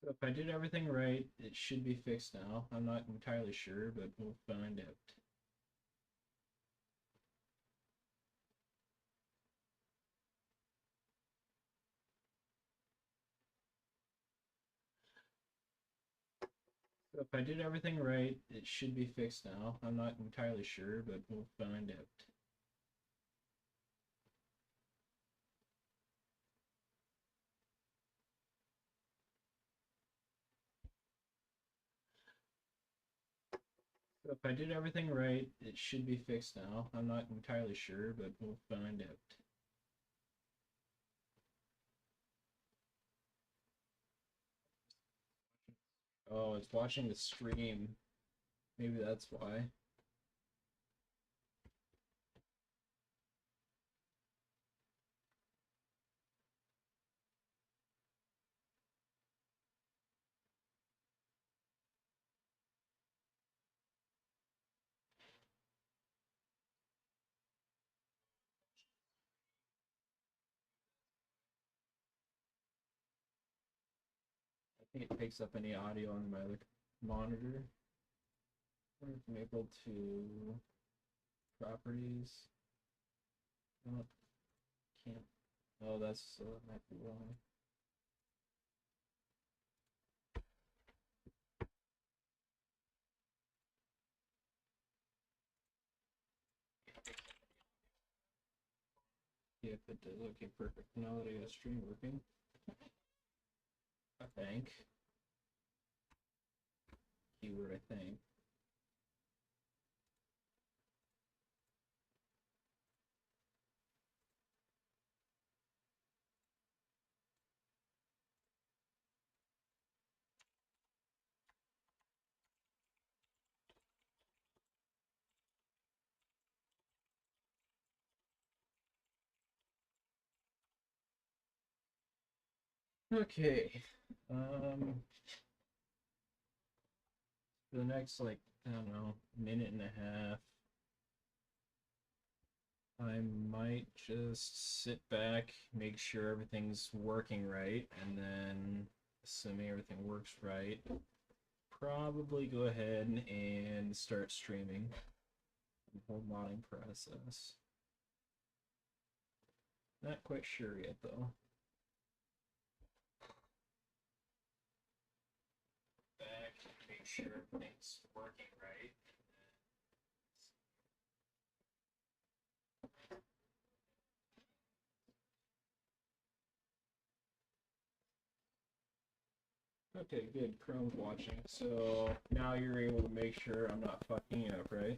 So if I did everything right, it should be fixed now. I'm not entirely sure, but we'll find out. So if I did everything right, it should be fixed now. I'm not entirely sure, but we'll find out. So if I did everything right, it should be fixed now. I'm not entirely sure, but we'll find out. Oh, it's watching the stream. Maybe that's why. I think it picks up any audio on my other monitor. I wonder if I'm able to properties. No, can't. Oh, that's that might be wrong. Yeah, if it does, okay, perfect. Now that I got stream working, I think. Keyword, I think. Okay. For the next, like, I don't know, minute and a half, I might just sit back, make sure everything's working right, and then, assuming everything works right, probably go ahead and start streaming the whole modding process. Not quite sure yet, though. Back, make sure everything's working right. Okay, good. Chrome's watching. So now you're able to make sure I'm not fucking up, right?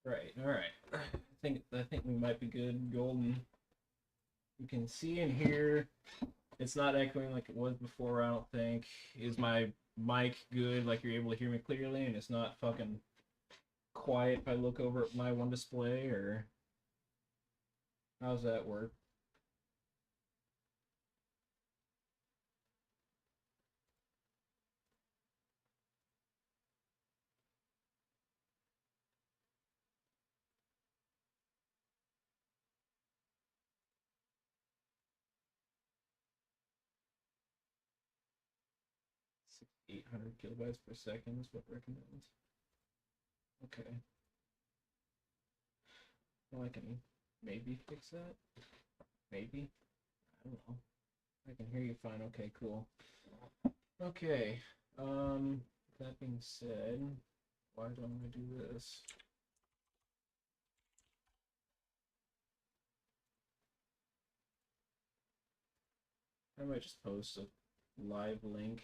Right. All right. I think we might be good. Golden. You can see and hear. It's not echoing like it was before. I don't think. Is my mic good? Like you're able to hear me clearly, and it's not fucking quiet if I look over at my one display, or how's that work? 800 kilobytes per second is what recommends. Okay. Well, I can maybe fix that. Maybe. I don't know. I can hear you fine. Okay, cool. Okay. That being said, why do I want to do this? I might just post a live link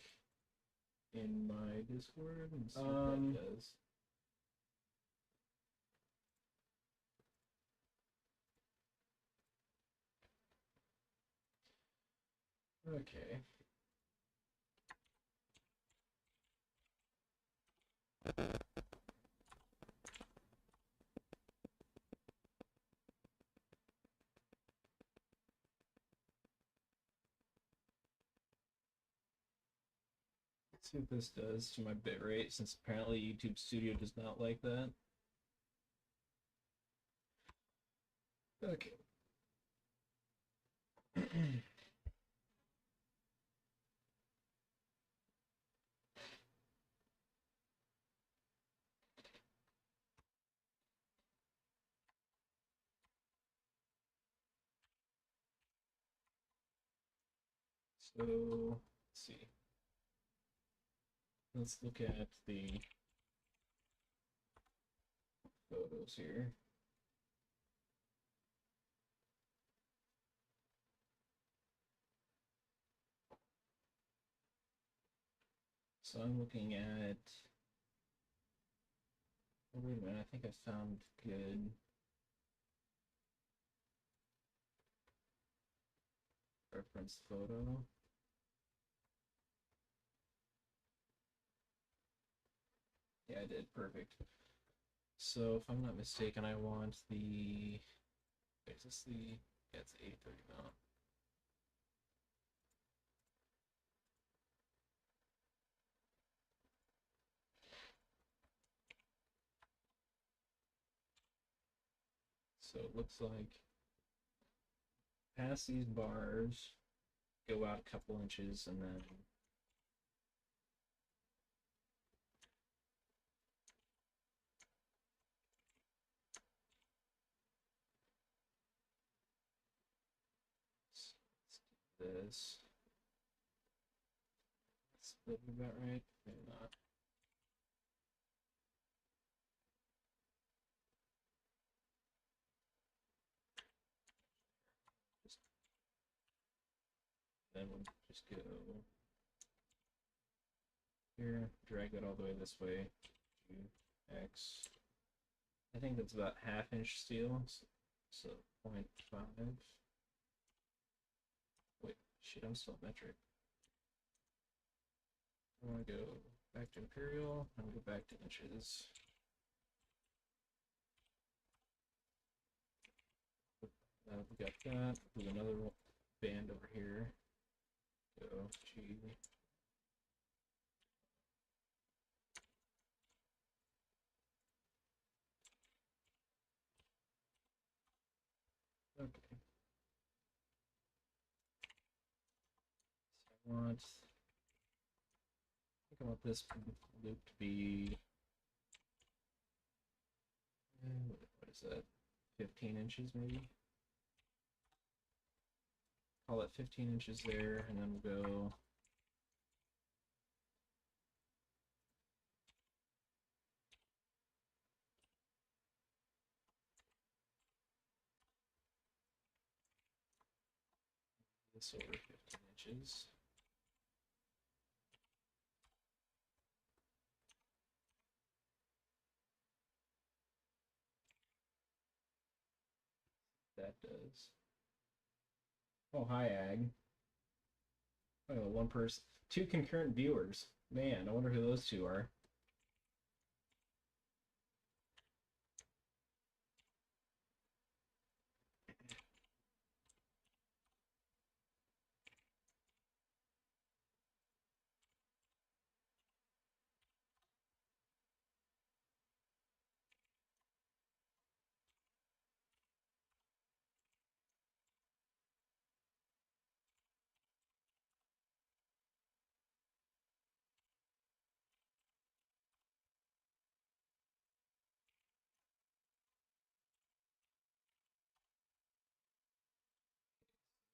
in my Discord and see what that does. Okay. Let's see what this does to my bitrate, since apparently YouTube Studio does not like that. Okay. So, let's see. Let's look at the photos here. So I'm looking at, oh, wait a minute, I think I found good reference photo. Yeah, I did, perfect. So if I'm not mistaken, I want the, is this the, yeah, it's 830 mount. So it looks like past these bars, go out a couple inches, and then let's do this. Split about right? Maybe not. Then we'll just go here, drag it all the way this way. X. I think that's about half-inch steel, so 0.5. Wait, shit, I'm still metric. I want to go back to imperial, and go back to inches. We got that. Do another band over here. Go G. Okay. So I think I want this loop to be, what is that? 15 inches maybe? Call it 15 inches there, and then we'll go this over 15 inches. That does. Oh, hi, Ag. Oh, one person. 2 concurrent viewers. Man, I wonder who those 2 are.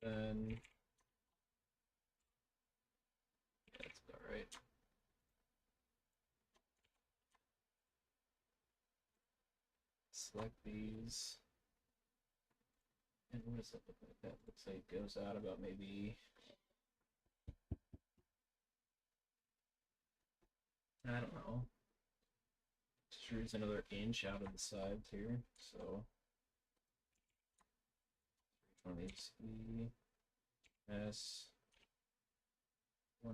Then, yeah, that's about right. Select these. And what does that look like? That looks like it goes out about maybe, I don't know. Screws another inch out of the sides here. So, one of these S 1.5.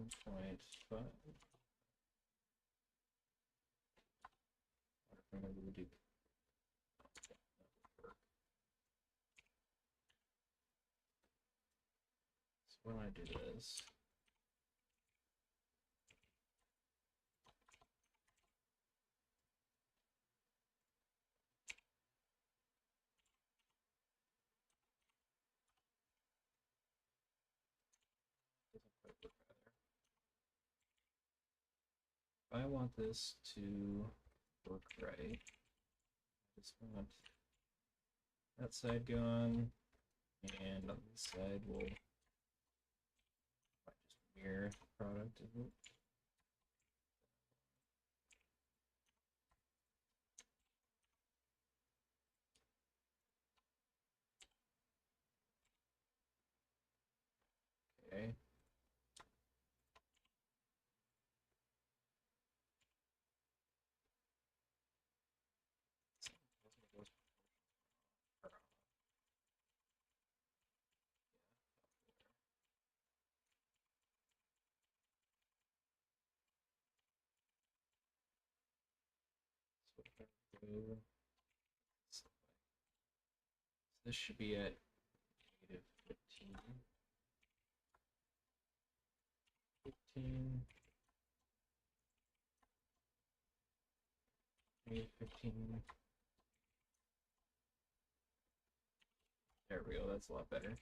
Maybe we do. So when I do this, I want this to work right, I just want that side gone, and on this side we'll just mirror the product of it. Okay. So this should be at negative 15. 15. Negative 15. There we go, that's a lot better.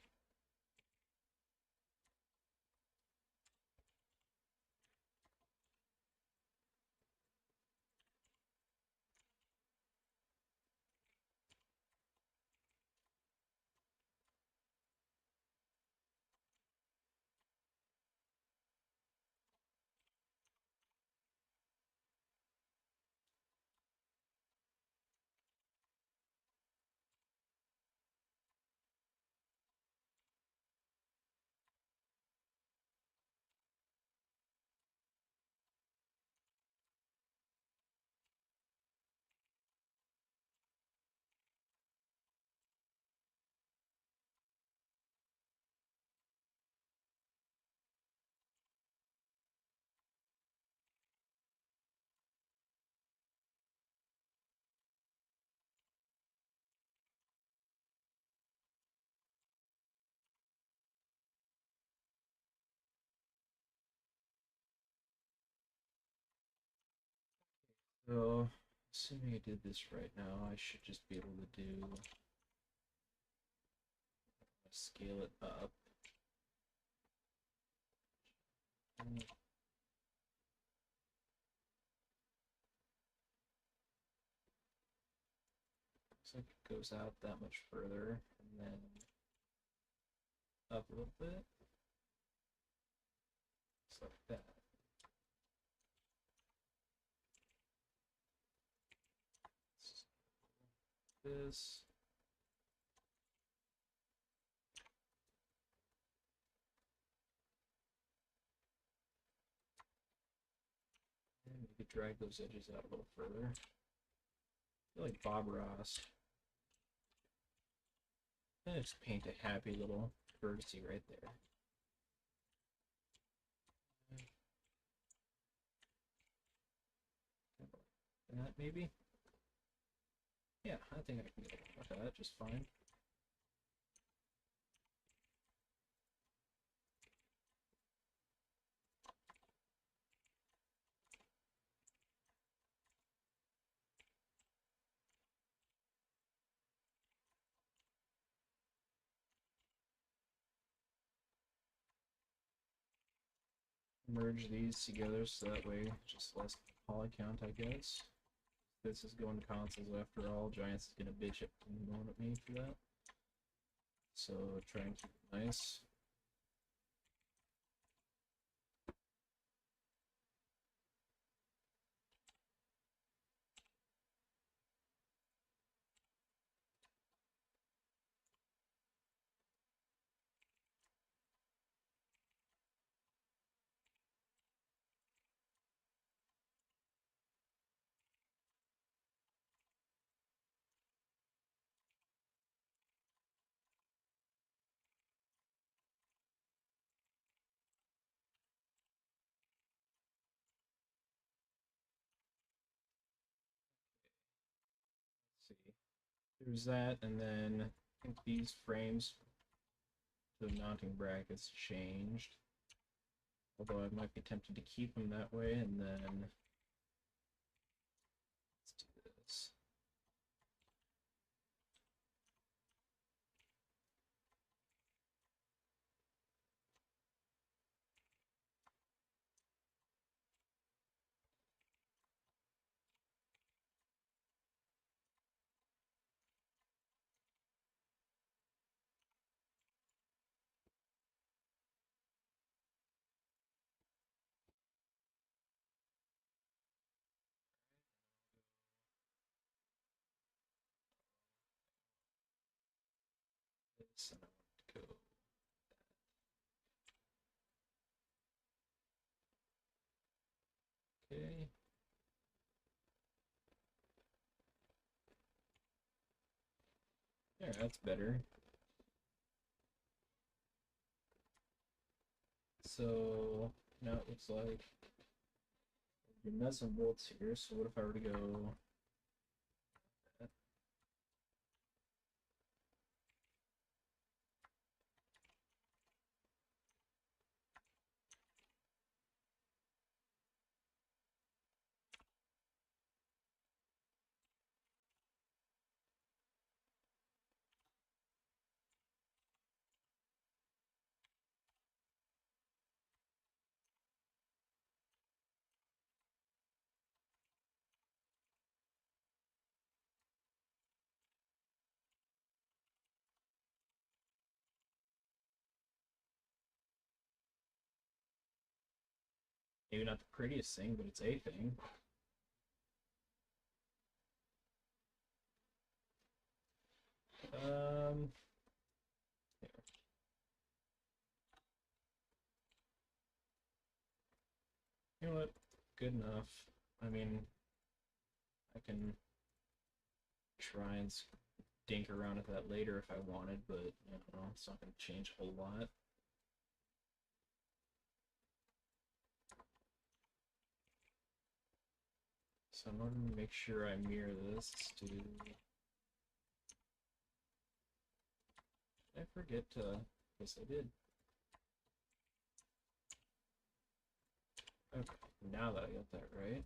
So, assuming I did this right now, I should just be able to do scale it up. Looks like it goes out that much further, and then up a little bit. Just like that. This. And maybe drag those edges out a little further. I feel like Bob Ross. And just paint a happy little vertice right there. That maybe? Yeah, I think I can get with that just fine. Merge these together so that way just less poly count, I guess. This is going to consoles after all. Giants is gonna bitch at going at me for that. So try and keep it nice. Let's see. There's that, and then I think these frames to the mounting brackets changed. Although I might be tempted to keep them that way, and then let's do this. So I want to go. Okay. There, that's better. So now it looks like your nuts and bolts here. So what if I were to go? Maybe not the prettiest thing, but it's a thing. Here. You know what? Good enough. I mean, I can try and dink around with that later if I wanted, but I don't know, it's not going to change a whole lot. So in order to make sure I mirror this, to did I forget to? Yes, I did. Okay, now that I got that right.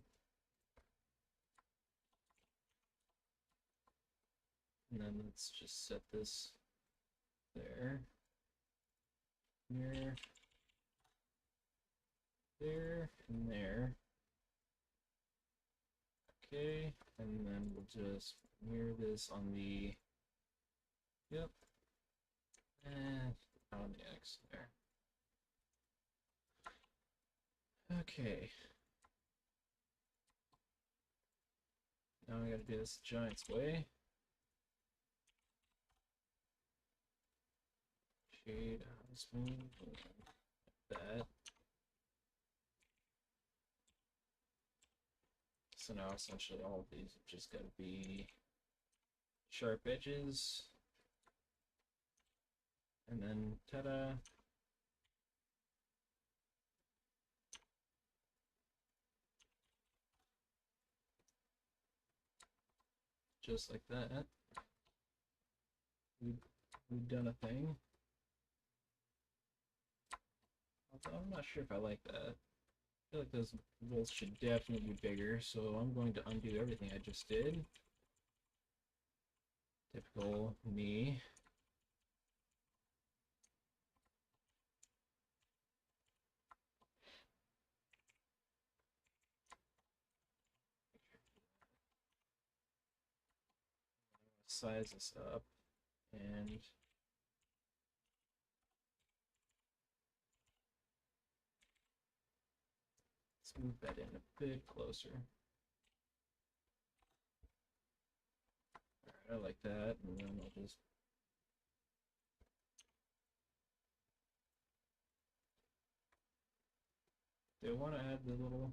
And then let's just set this there. Mirror. There and there. Okay, and then we'll just mirror this on the, yep, and on the X there. Okay. Now I gotta do this Giant's way. Shade, smooth, like that. So now essentially all of these have just gotta be sharp edges. And then ta-da. Just like that. We've done a thing. Although I'm not sure if I like that. I feel like those bolts should definitely be bigger, so I'm going to undo everything I just did. Typical me. Size this up and let's move that in a bit closer. Alright, I like that, and then I'll just do I want to add the little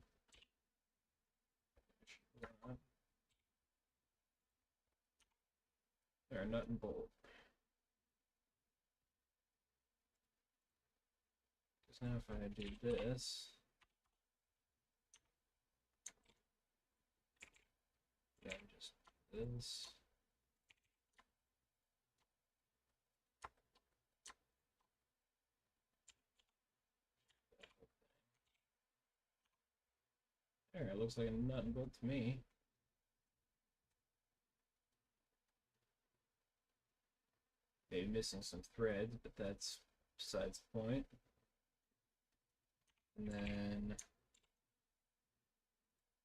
there, nut and bolt. Because now if I do this, then just this. There, it looks like a nut and bolt to me. Maybe missing some threads, but that's besides the point. And then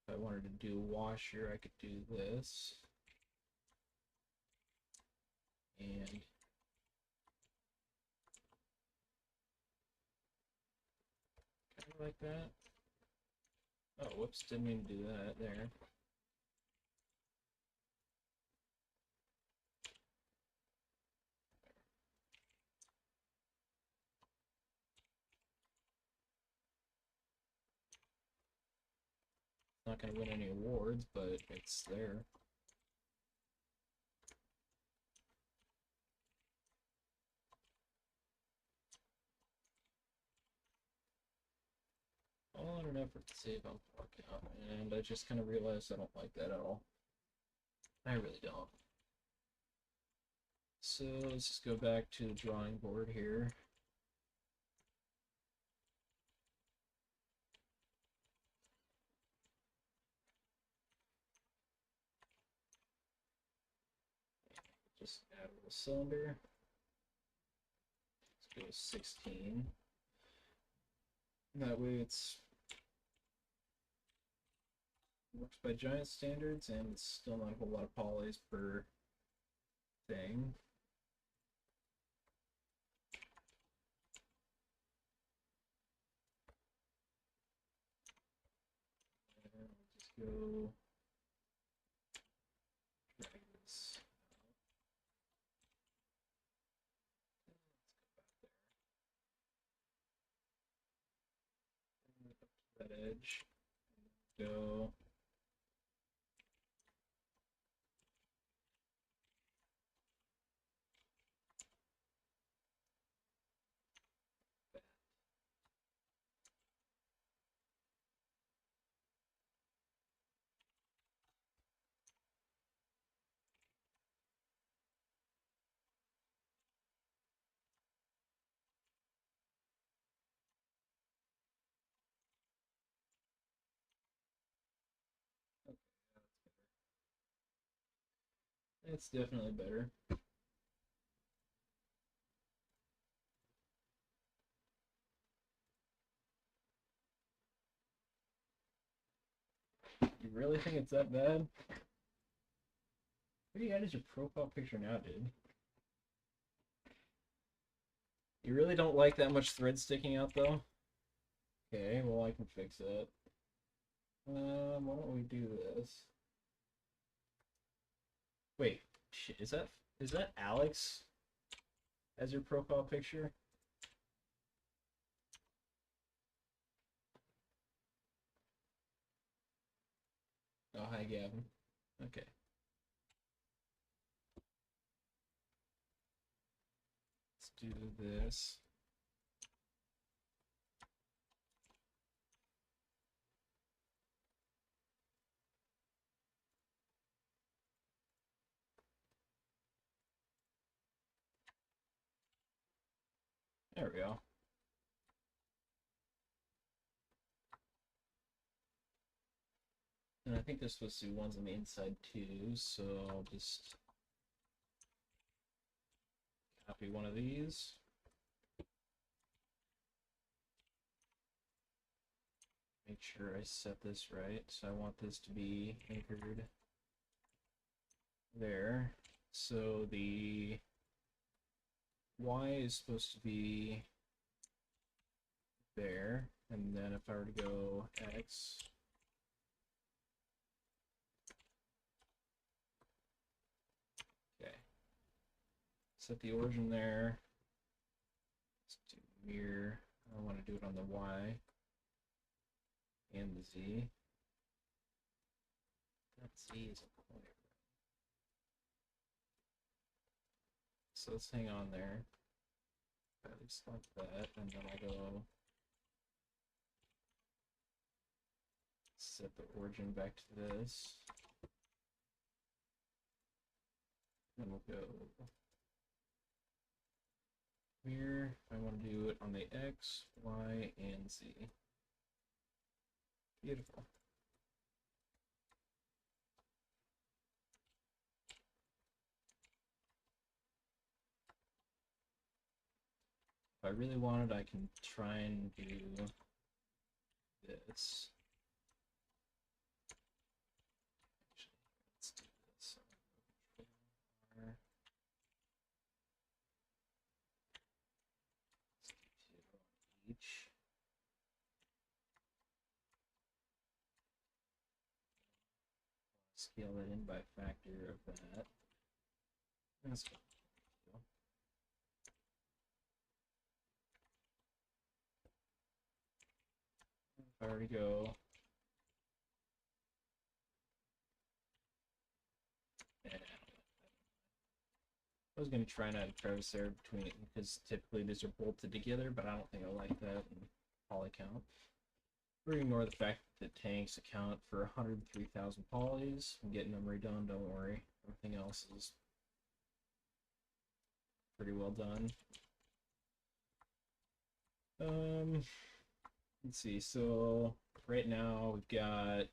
if I wanted to do a washer, I could do this. And kind of like that. Oh, whoops, didn't mean to do that there. Not gonna win any awards, but it's there. All in an effort to save on block count, and I just kind of realized I don't like that at all. I really don't. So let's just go back to the drawing board here. Just add a little cylinder. Let's go 16. That way it's works by giant standards, and it's still not a whole lot of polys per thing. And we'll just go drag this out. Let's go back there. Up to that edge. Go. Okay, that's better. It's definitely better. You really think it's that bad? What do you add as your profile picture now, dude? You really don't like that much thread sticking out, though? Okay, well, I can fix it. Why don't we do this? Wait, shit, is that Alex as your profile picture? Oh, hi, Gavin. Okay. Let's do this. There we go. And I think there's supposed to be ones on the inside too, so I'll just copy one of these. Make sure I set this right. So I want this to be anchored there. So the Y is supposed to be there, and then if I were to go X, okay, set the origin there. Let's do mirror. I want to do it on the Y and the Z. That Z is a point. So let's hang on there. At least like that, and then I'll go set the origin back to this. Then we'll go here. I want to do it on the X, Y, and Z. Beautiful. If I really wanted, I can try and do this. Actually, let's do this. Each. Scale that in by a factor of that. That's fine. If I were to go I was gonna try not to crevice there between it because typically these are bolted together, but I don't think I like that in poly count. We're ignore the fact that the tanks account for 103,000 polys. I'm getting them redone, don't worry. Everything else is pretty well done. Let's see, so right now we've got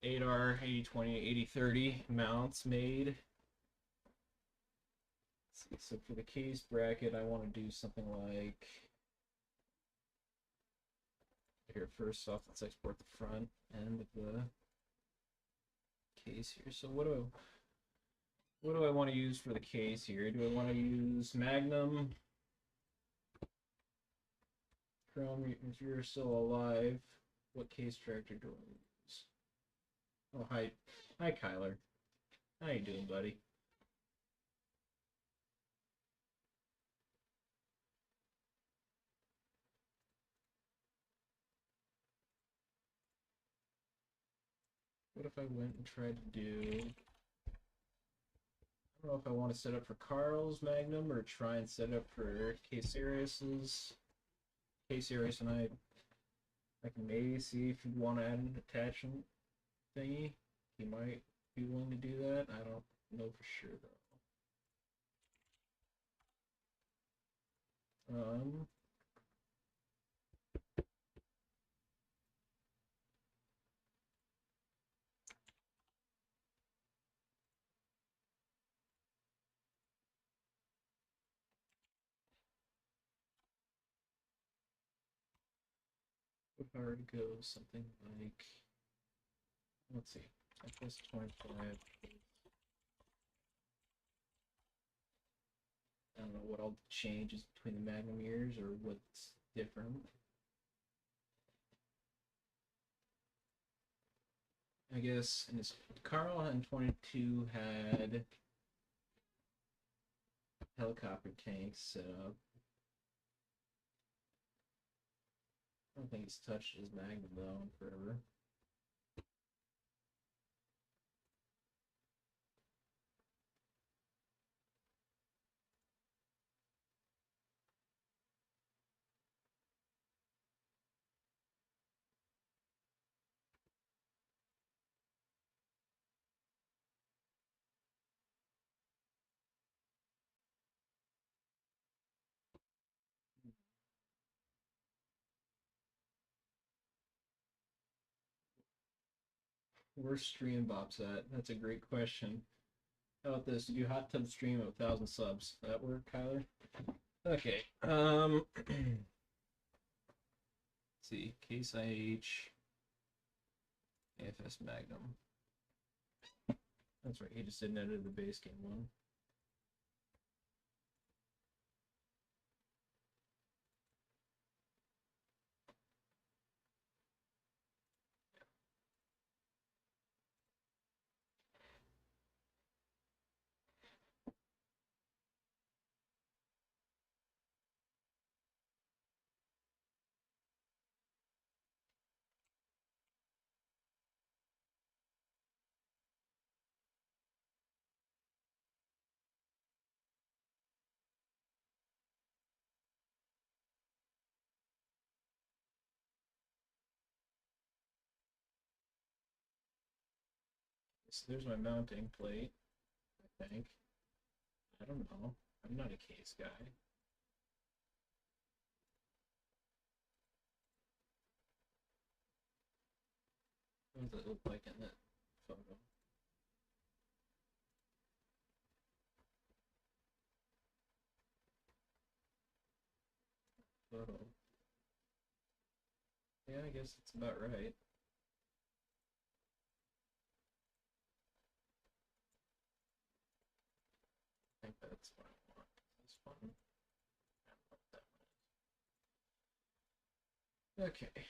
8R, 8020, 8030 mounts made. Let's see, so for the case bracket, I want to do something like here. First off, let's export the front end of the case here. So what do I want to use for the case here? Do I want to use Magnum? Chrome, if you're still alive, what case tractor do I use? Oh, hi, Kyler. How you doing, buddy? What if I went and tried to do? I don't know if I want to set up for Carl's Magnum or try and set up for K-Sirius's. K-Sirius and I can maybe see if you want to add an attachment thingy. He might be willing to do that. I don't know for sure though. If I were to go something like, let's see, FS25. I don't know what all the changes between the Magnum years or what's different. I guess in his Carl and 22 had helicopter tanks set up. I don't think he's touched his Magnum though in forever. Where's Stream Bob's at? That's a great question. How about this? You hot tub stream of 1,000 subs. That work, Kyler? Okay. Let's see. Case IH. AFS Magnum. That's right. He just didn't edit the base game one. So there's my mounting plate, I think. I don't know. I'm not a case guy. What does it look like in that photo? Photo. Yeah, I guess it's about right. I think that's what I want. That's fun. I don't know what that one is. Okay.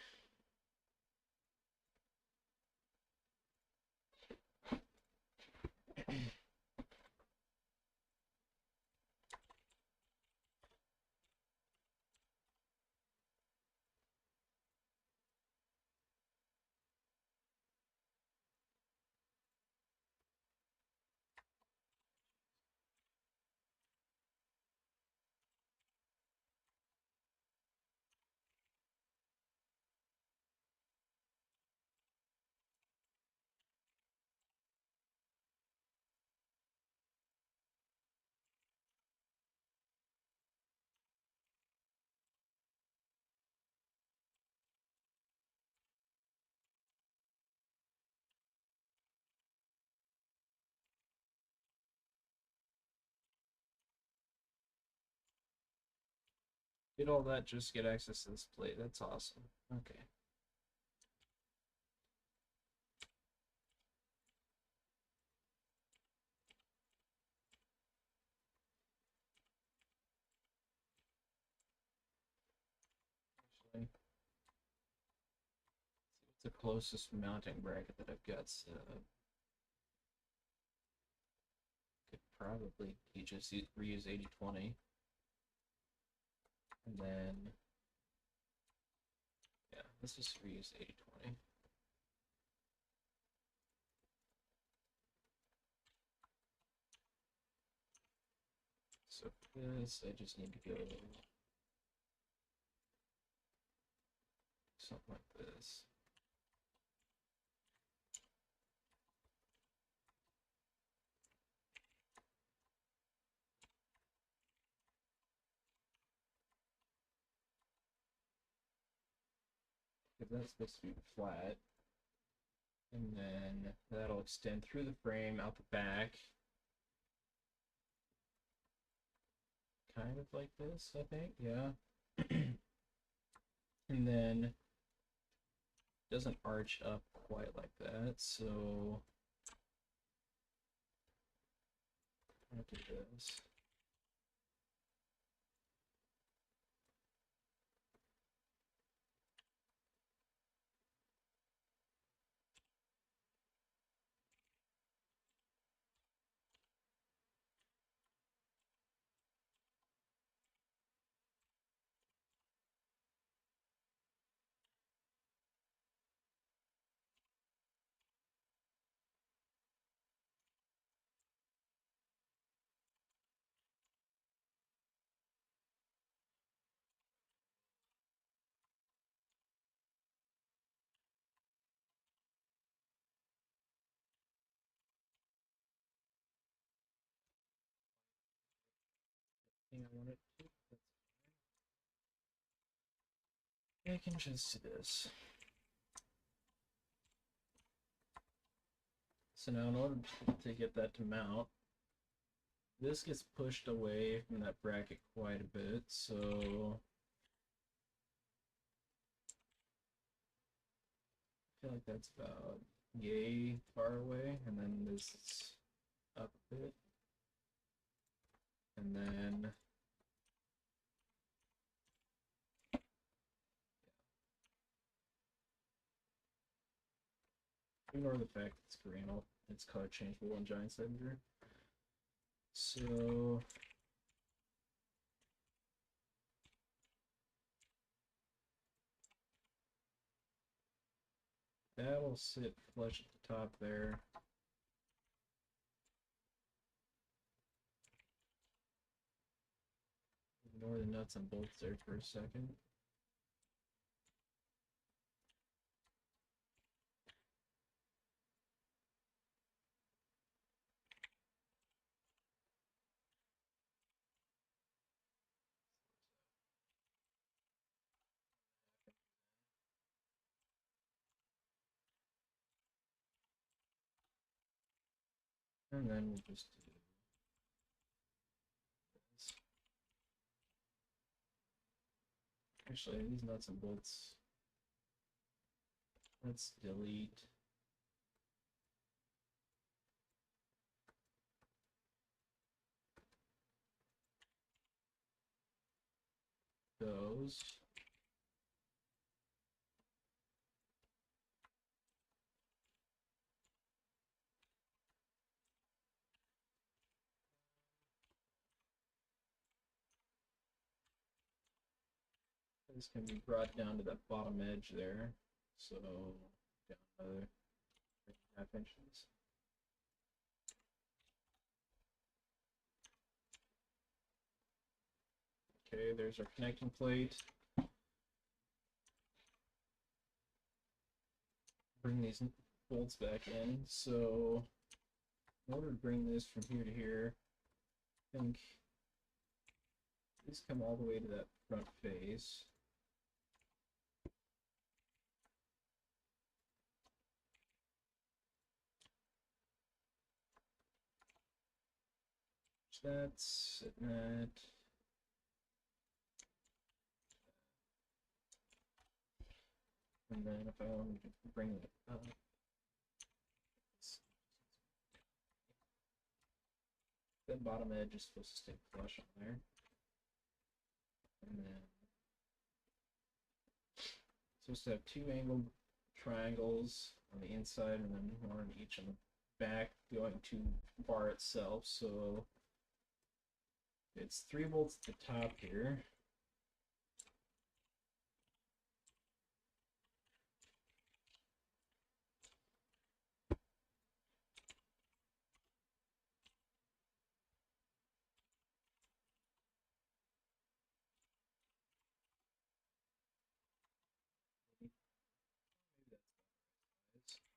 Did all that just get access to this plate? That's awesome. Okay. Actually, what's the closest mounting bracket that I've got set up? Could probably just reuse 80/20. And then, yeah, let's just reuse 80/20. So for this, I just need to go something like this. Because that's supposed to be flat. And then that'll extend through the frame out the back. Kind of like this, I think, yeah. And then doesn't arch up quite like that, so I'll do this. Thing I wanted to do. I can just do this. So now in order to get that to mount, this gets pushed away from that bracket quite a bit, so I feel like that's about yay far away, and then this is up a bit, and then ignore the fact it's green, it's color changeable in Giant Editor. So that'll sit flush at the top there. Ignore the nuts and bolts there for a second. And then we'll just do this. Actually, these nuts and bolts, let's delete those. This can be brought down to that bottom edge there. So down another 3.5 inches. Okay, there's our connecting plate. Bring these bolts back in. So in order to bring this from here to here, I think these come all the way to that front face. That's sitting at And then if I want to bring it up, the bottom edge is supposed to stay flush on there. And then supposed to have two angled triangles on the inside and then one on each on the back going to bar itself. So it's 3 bolts at the top here. Maybe that's not the right size.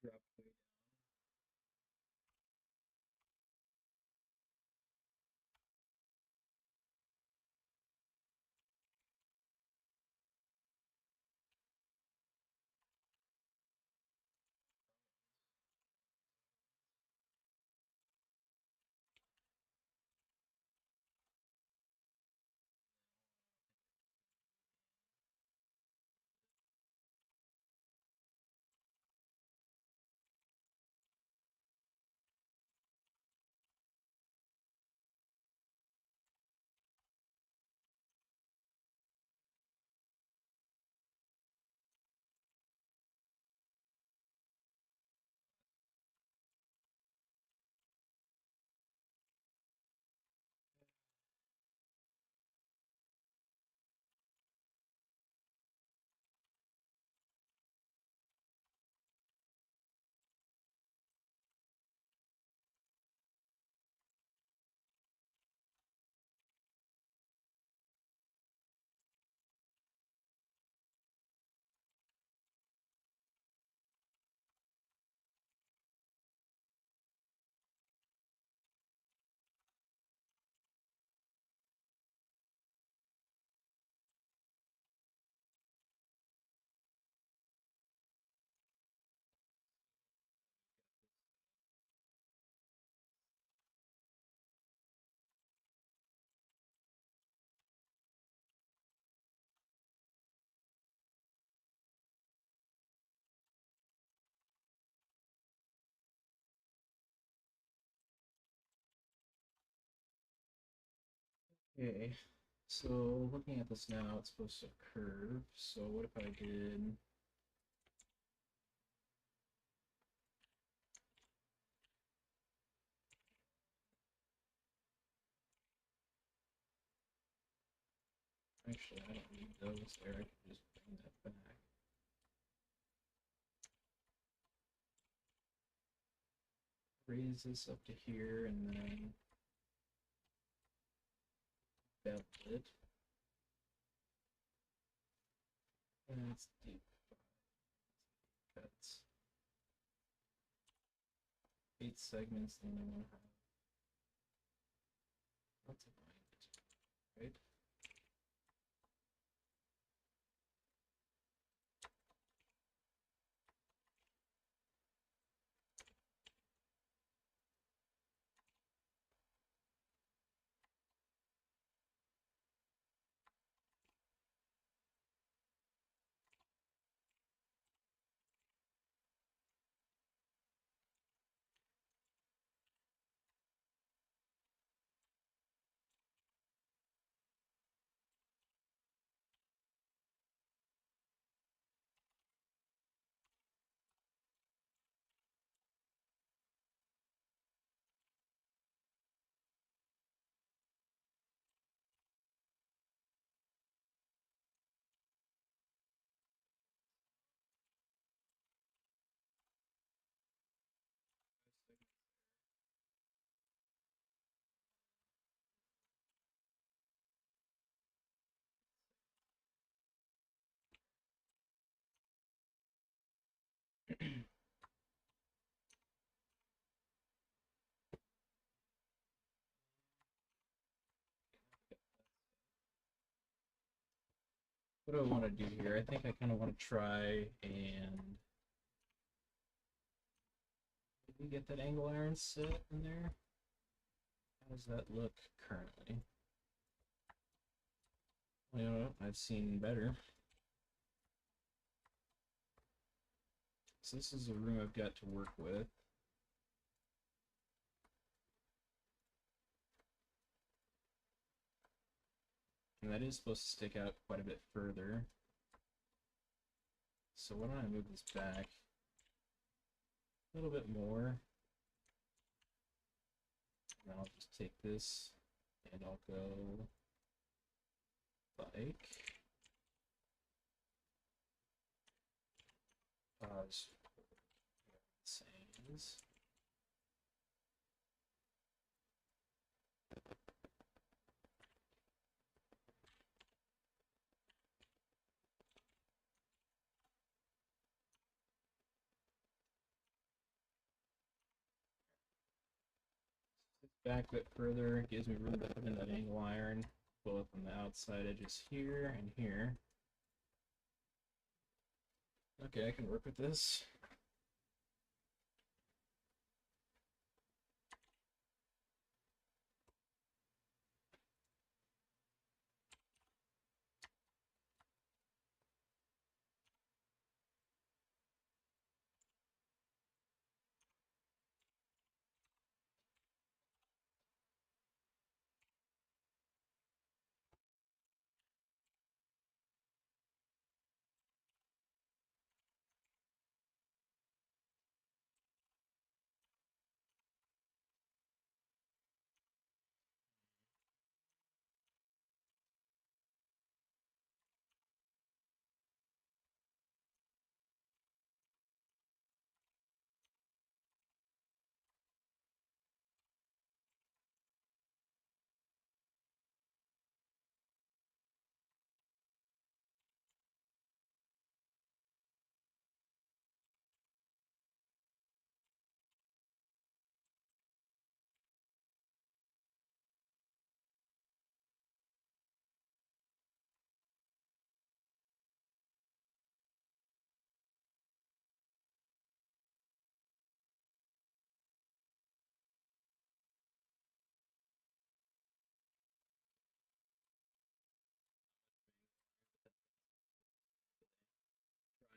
Drop way down. Okay, so looking at this now, it's supposed to curve. So what if I did? Actually, I don't need those there. I can just bring that back. Raise this up to here and then bevel it. And it's deep cuts. 8 segments, then I want to have lots of lines, right? what do I want to do here? I think I kind of want to try and maybe get that angle iron set in there. How does that look currently? Well, you know, I've seen better. So this is a room I've got to work with. And that is supposed to stick out quite a bit further. So why don't I move this back a little bit more? And I'll just take this and I'll go like pause sands. Back a bit further, gives me room to put in that angle iron, both on the outside edges here and here. Okay, I can work with this.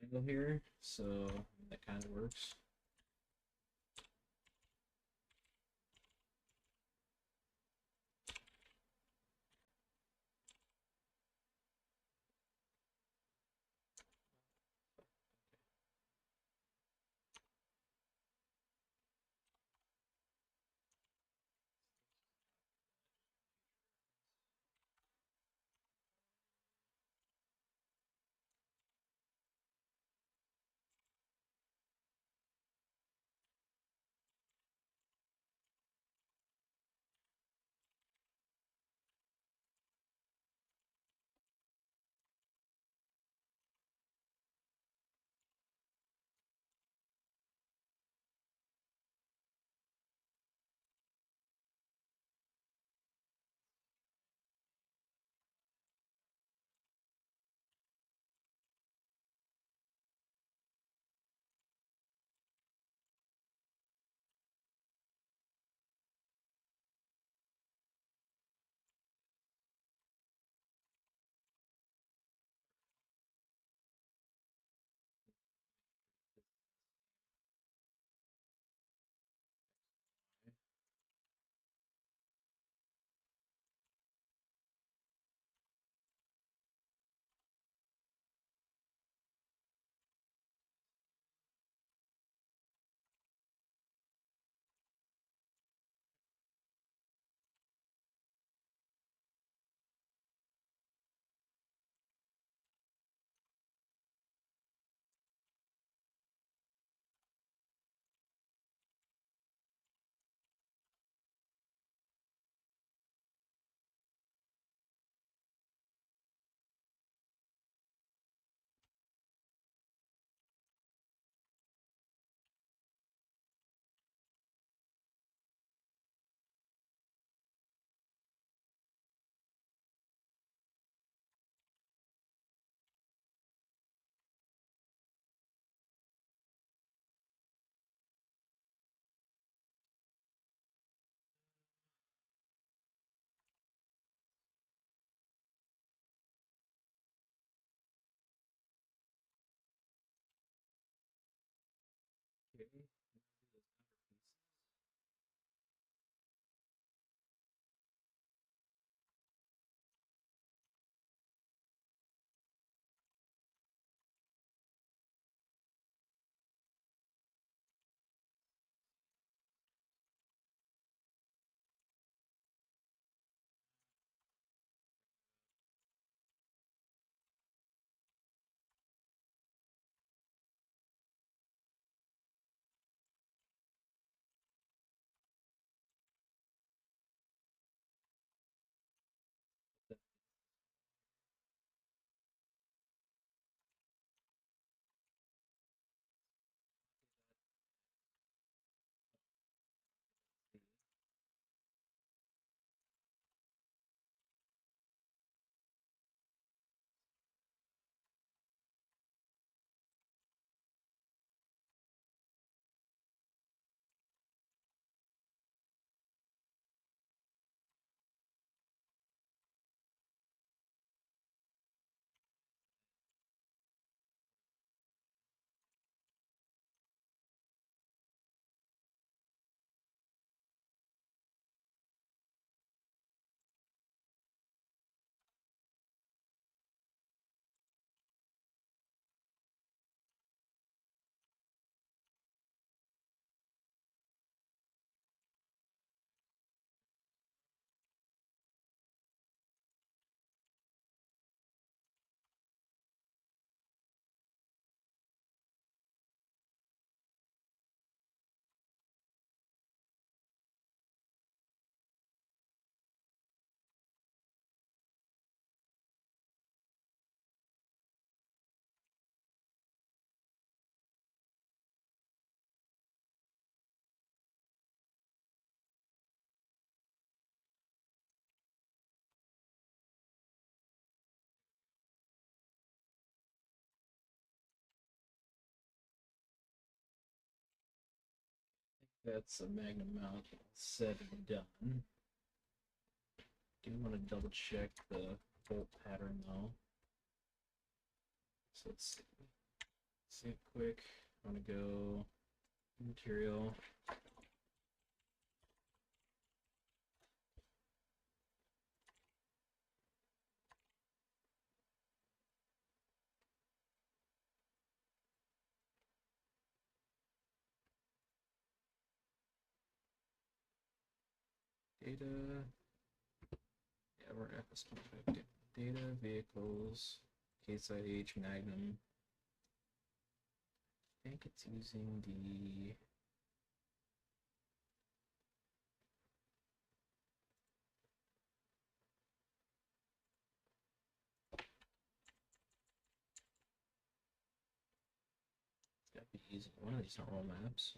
Triangle here, so that kind of works. Okay. That's a magnum mount said and done. Do want to double check the bolt pattern though. So let's see it quick. I want to go material. Data. Yeah, we're FS25. Data, vehicles, Case IH, Magnum. I think it's using the. It's gotta be using one of these normal maps.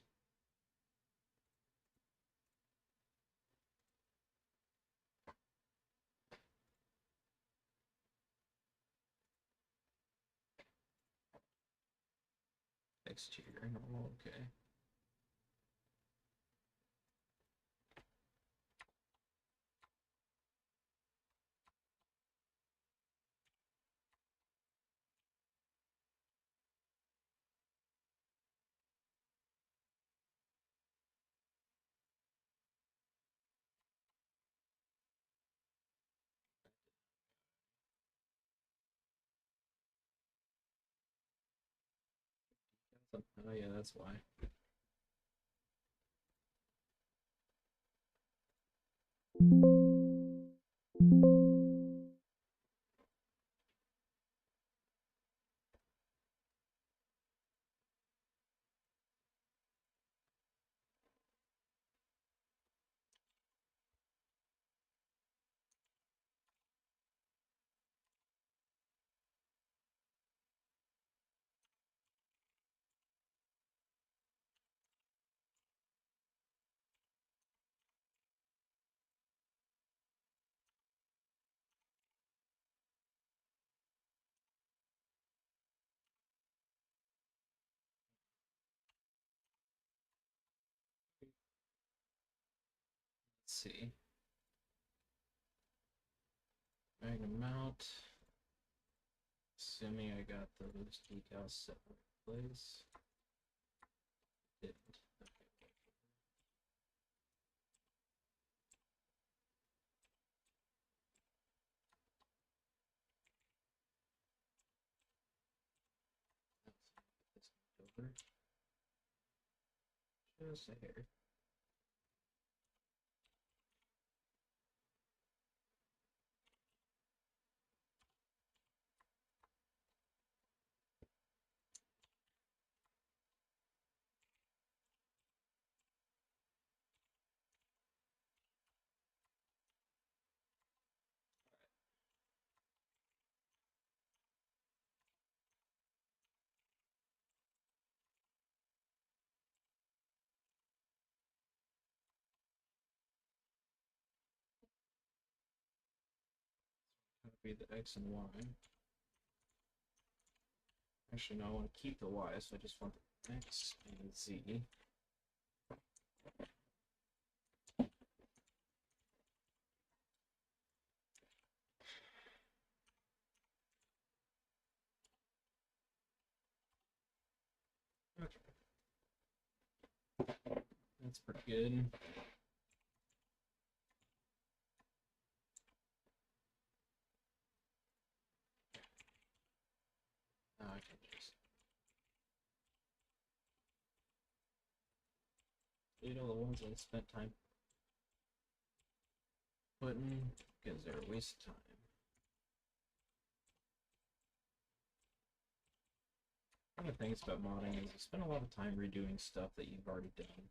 Exterior, normal, okay. Oh yeah, that's why. Let's see. Magnum mount. Assuming I got those decals set in place. Did Just a hair. Be the X and Y. Actually, no, I want to keep the Y, so I just want the X and Z. Okay. That's pretty good. Now I can just delete all the ones I spent time putting because they're a waste of time. One of the things about modding is you spend a lot of time redoing stuff that you've already done.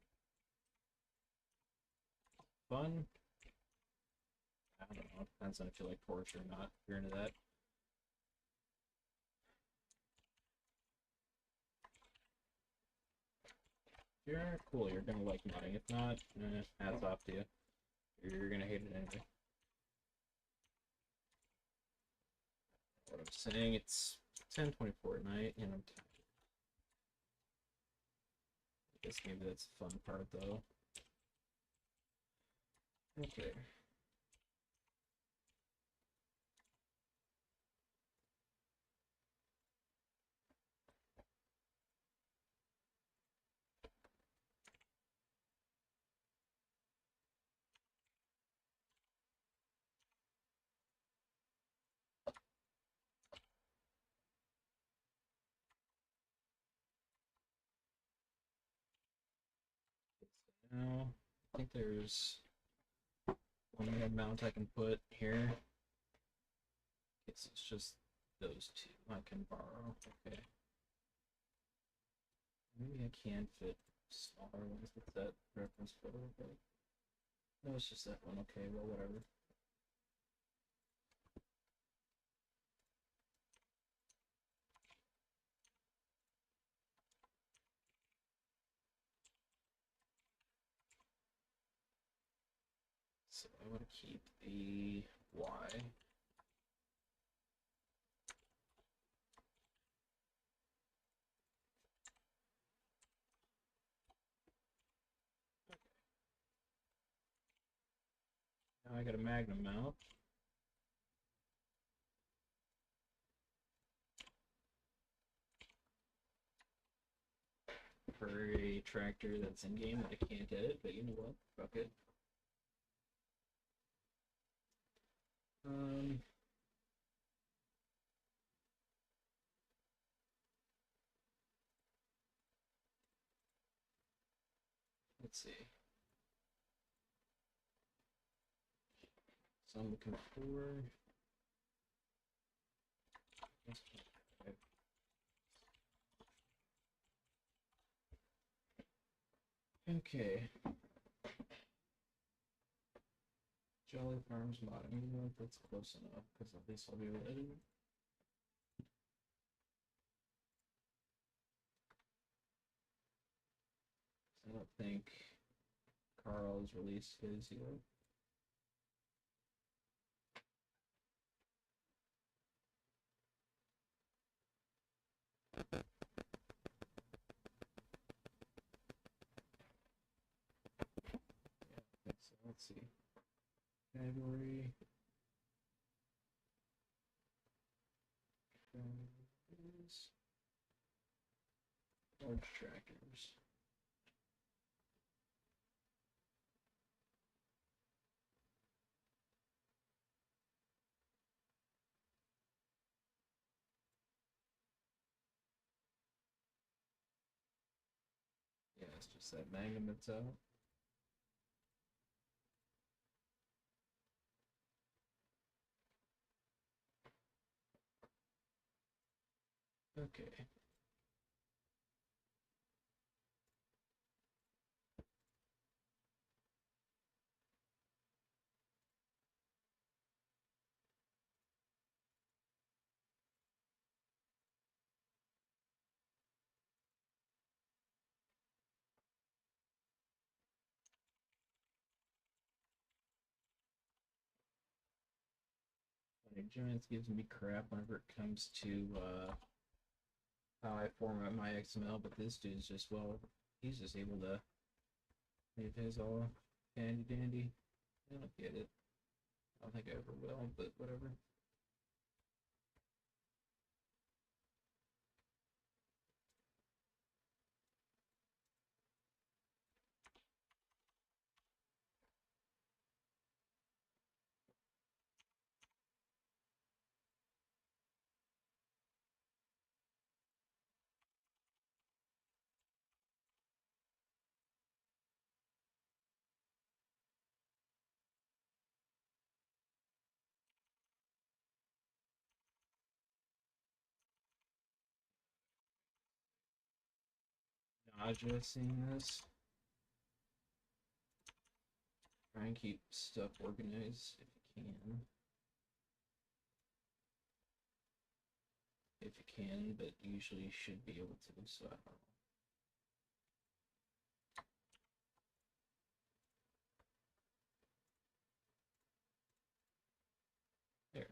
Fun? I don't know. Depends on if you like torture or not. If you're into that. If you're cool, you're gonna like modding. If not, hats off to you. You're gonna hate it anyway. What I'm saying, it's 10:24 at night, and I'm tired. I guess maybe that's the fun part, though. Okay. Now, I think there's one more mount I can put here. Guess it's just those two I can borrow. Okay. Maybe I can fit smaller ones with that reference photo, but no, it's just that one. Okay, well, whatever. So I want to keep the Y. Now I got a Magnum mount. For a tractor that's in game that I can't edit, but you know what? Fuck it. Let's see. So I'm looking for. Okay. Jolly Farms mod. I don't know if that's close enough, because at least I'll be able to edit it. I don't think Carl's released his yet. Yeah, so let's see. Category. Large tractors. Yeah, That's just that magnum itself. Okay. Giants gives me crap whenever it comes to how I format my XML, but this dude's just, well, he's just able to leave his all dandy dandy. I don't get it. I don't think I ever will, but whatever. Nausea seeing this. Try and keep stuff organized if you can. If you can, but usually you should be able to, so I don't know. There.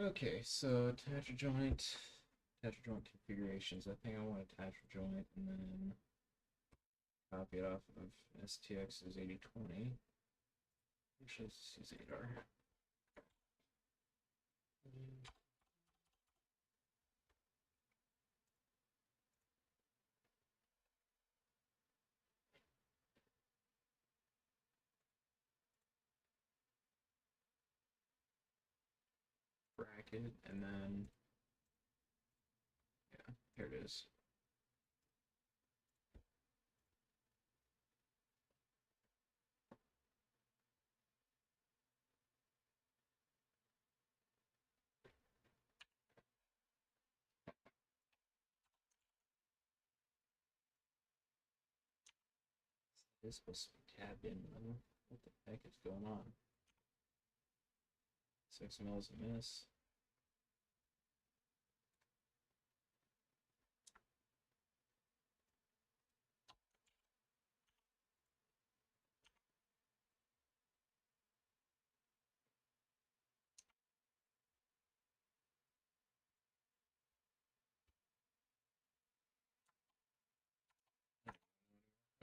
Okay, so attach a joint configurations. I think I want to attach a joint and then copy it off of STX's 8020. Actually, let's use 8R. Bracket, and then, yeah, here it is. This is supposed to be tabbed in, though. What the heck is going on? 6 mils a miss.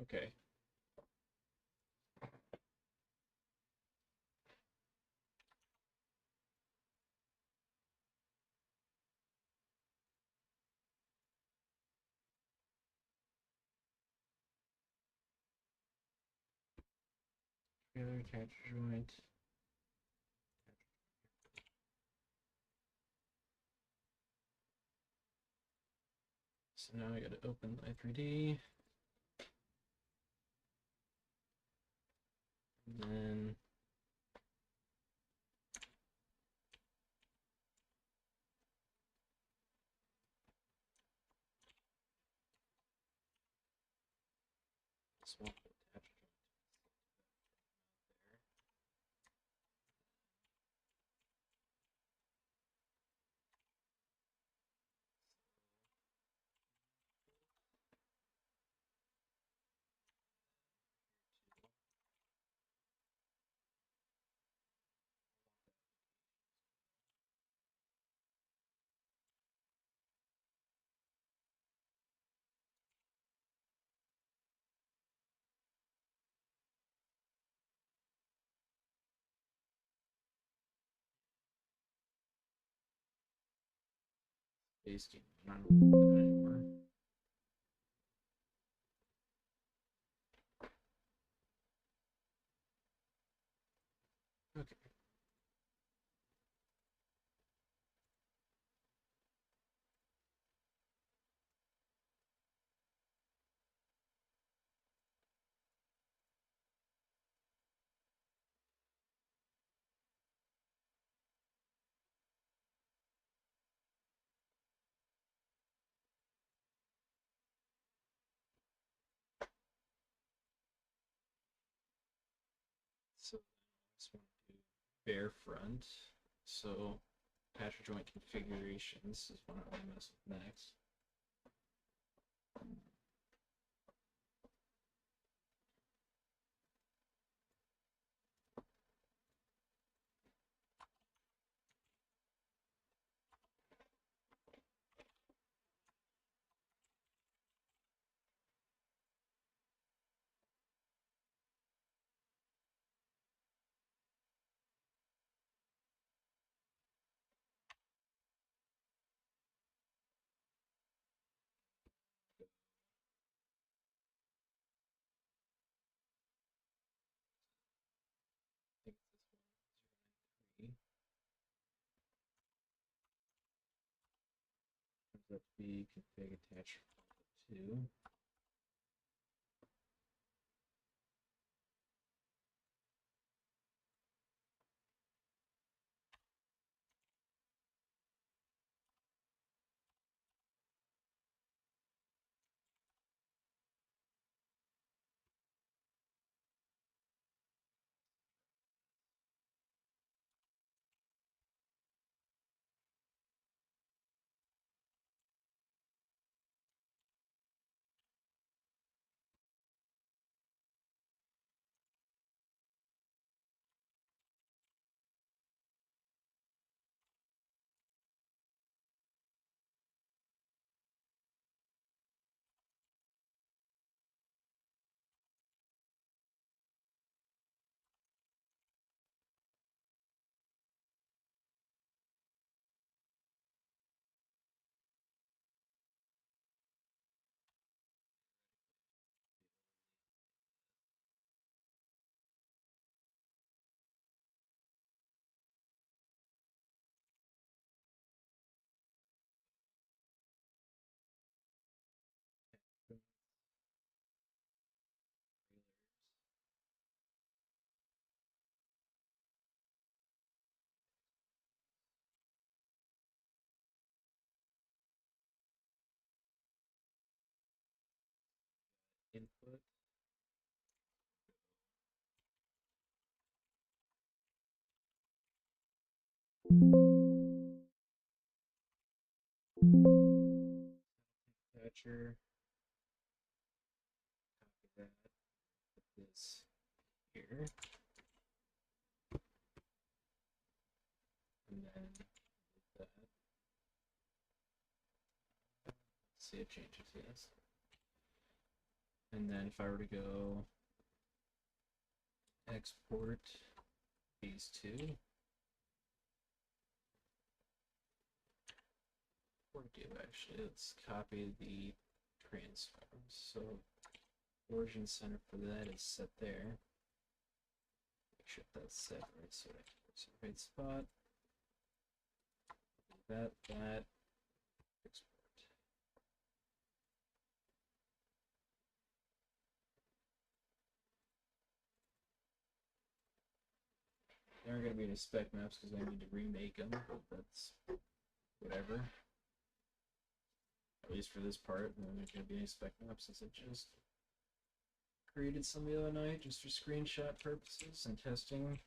Okay. Trailer attach joint. So now I gotta open i3D. And then swap the attach joint there. Pasting. I don't know what to do anymore. Okay. So I just want to do bare front. So attachment joint configurations is what I'm going to mess with next. I think it's this one, 093. That to be config attach 2. Input. Attacher. Copy that. Put this here. And then that. See it changes, yes. And then if I were to go export these two, or do actually, let's copy the transforms. So origin center for that is set there. Make sure that's set right, so it's the right spot. That, export. There aren't going to be any spec maps because I need to remake them, but that's whatever. At least for this part, there aren't going to be any spec maps since I just created some the other night just for screenshot purposes and testing.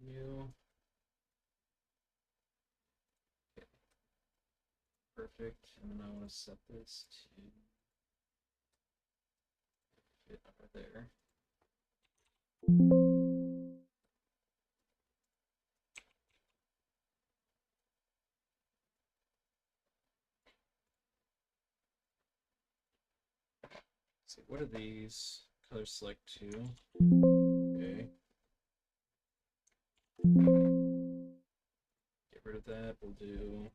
New. Okay. Perfect. And then I want to set this to fit over there. Let's see, what are these? Color select 2. Okay. Get rid of that. We'll do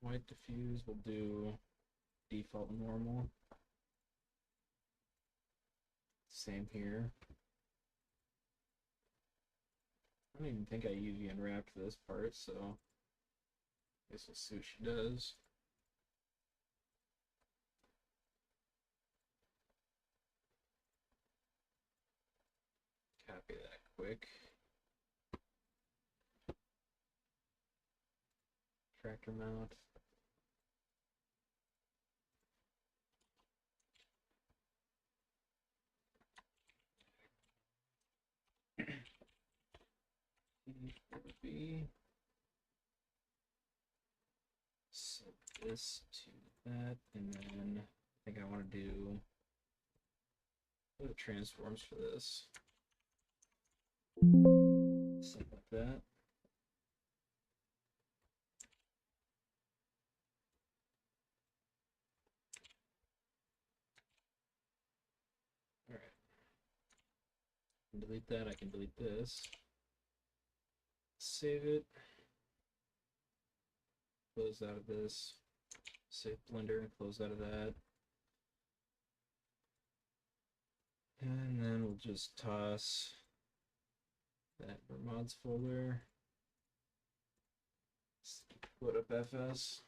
white diffuse. We'll do default normal. Same here. I don't even think I UV unwrapped this part, so I guess we'll see what she does. Copy that quick. tractor mount. B. Set this to that, and then I think I want to do the transforms for this. Something like that. All right. Delete that. I can delete this. Save it. Close out of this. Save Blender and close out of that. And then we'll just toss that in our mods folder. Put up FS.